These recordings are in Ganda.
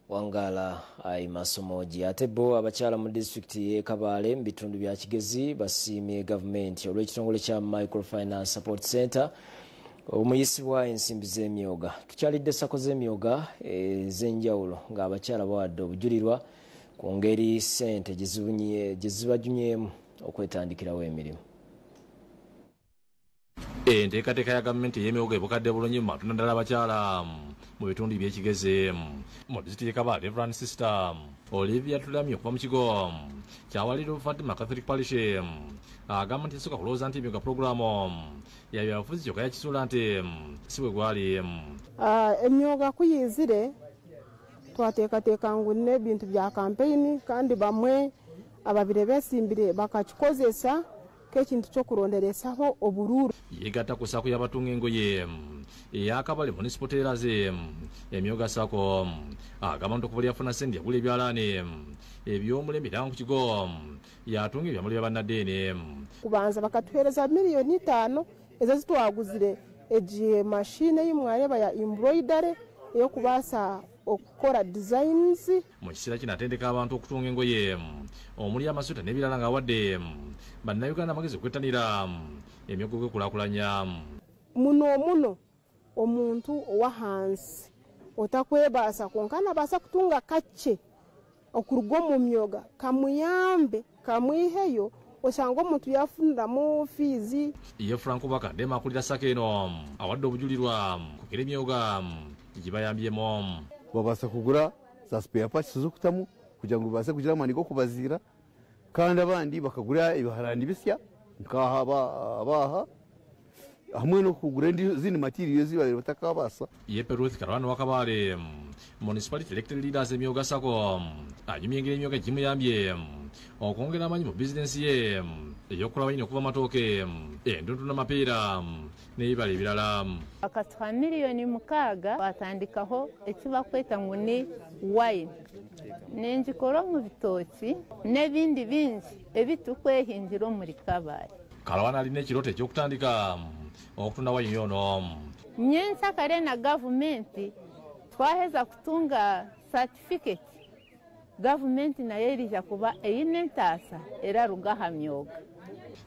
Wangala ai masomoji atebo abakyala mu district ye Kabale mbitundu bya Kigezi basiimye government olw'ekitongole kya Microfinance Support Center omuyisibwa ensimbi z'emyoga. Tukyalidde sako z'emyoga ez'enjawulo nga abakyala bawadde obujulirwa ku ngeri ssente gye zibajunyeemu okwetandikirawo emirimu. Enteekateeka ya gavumenti ey'emyoga ebukadde bulungi mu matunda ddala abakyala mu bitundu by'Ekigezi mu disitulikiti y'e Kabale. Reverend Sister Olivia Tulamye okuva mu kigo kyawaliro Fatima Catholic Parish agamba nti esooka kulowooza nti emyoga pulogulaamu ya byabufuzi kyokka yakisuula nti si bwe gwali. Emyoga kuyizire twateekateeka ngu n'ebintu bya kampeyini kandi bamwe ababire beesimbire bakakikozesa k'ekintu ky'okuronderesaho obururu. Yegatta ku sako y'abatunga engoye eya Kabale Municipal Tailors emyoga sako agamba nti okuva lyafuna ssente yagula ebyalaani eby'omulembe era ku kigo yatunga ebyamuli bya bannaddeene. Kubanza bakatuheereza miliyoni 5 ezo zitwaguzire egi mashine y'imwareba ya embroidery ey'okubaasa okukora designs. Mu kiseera kino atendeka abantu okutunga engoye omuli amasuta n'ebirala ng'awadde bannayuganda amagezi okwettanira emyoga gw'ekulaakulanya. Muno omuntu owa hansi otakwebaasa konka nabaasa kutunga kacce okuruga mu myoga kamuyambe kamwiheyo osanga omuntu yafuniramu fiizi. Ye Franco Bakadema akulira sako eno awadde obujulirwa kukira emyoga gibayambyemu. Babaasa kugura za spare parts z'okutamu kugira ngo babaase kugira amani g'okubaziira kandi abandi bakagura ebiharani bisya nk'aha abaha hamwe n'okugura zindi materiyo zibalire batakabaasa. Ye Peruth Karwana wa Kabale Municipality Elected Leaders emyoga sako anyumya engeri emyoga gimuyambye okwongera amaanyi mu bizinensi ye ey'okulaba nnyo okuva amatooke endundu n'amapeera n'ebibala ebirala. Akati ka miliyoni 6 watandikaho ekibakweta ngu ne wine n'engikora mu bitooki n'ebindi bingi ebitukwehingira omuri Kabale. Kalwana alina ekirooto eky'okutandika okutunda wine yono. Nyensa kare na gavumenti twaheza kutunga certificate gavumenti nayo erija kuba eyina entaasa era rugaha myoga.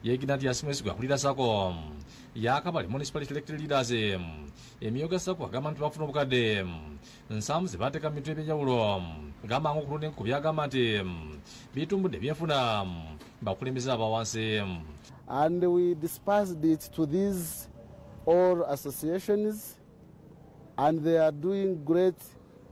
Yeginati yasimwesigwa akulira sako ya Kabale Municipality Elected Leaders emyoga sako agamba nti bafuna obukadde nsaamu ze bateeka mu bintu ebyenjawulo gamba ng'okulunda enkuku byagamba nti bitumbudde byenfuna bakulembeze abawansi. And we dispersed it to these all associations and they are doing great.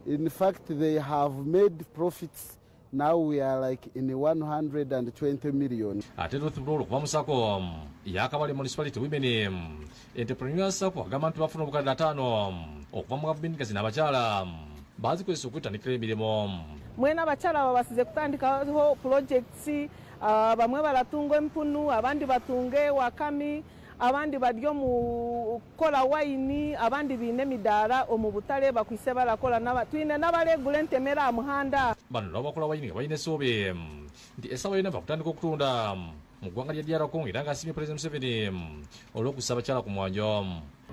In fact, they have made profits. Now we are like in 120 million. Ate Ruthbro kuva mu sako ya Kabale Municipality Women Entrepreneurs Sako agamba nti bafuna obukadde 5 okuva mu gavumenti gazi n'abakyala bazikozesa okwetandikira emirimu. Mwena abakyala babasize kutandikaho projects. Bamwe baratunga empunu, abandi batunge wakami, abandi badyo mu kola wine, abandi bine midaara omu butale bakwise barakola twine n'abaregula entemera muhanda. Bano nabo bakola wine bayine esoobe nti esawa yonna bakutandika okutunda mu ggwanga lya DR Congo era ng'asiimye President Museveni olw'okussa abakyala ku mwanjo.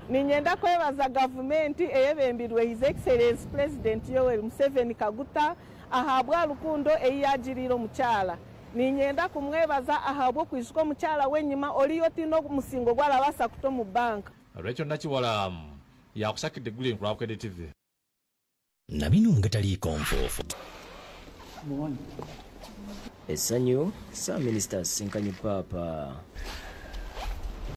Ninyenda kwebaza gavumenti eyebembirwe His Excellency President Yoweri Museveni Kaguta ahabwa lukundo eyagirira omukyala. Ninyenda kumwebaza ahabwo kwisuka omukyala w'ennyuma oliyo tino musingo gwalabasa kuto mu banka. Rachel Nakiwala yakusakidde eggulu enkula Bukedde TV. Nabino ngataliiko nfoofu. Essanyu Sir Minister Sinkanyi Papa.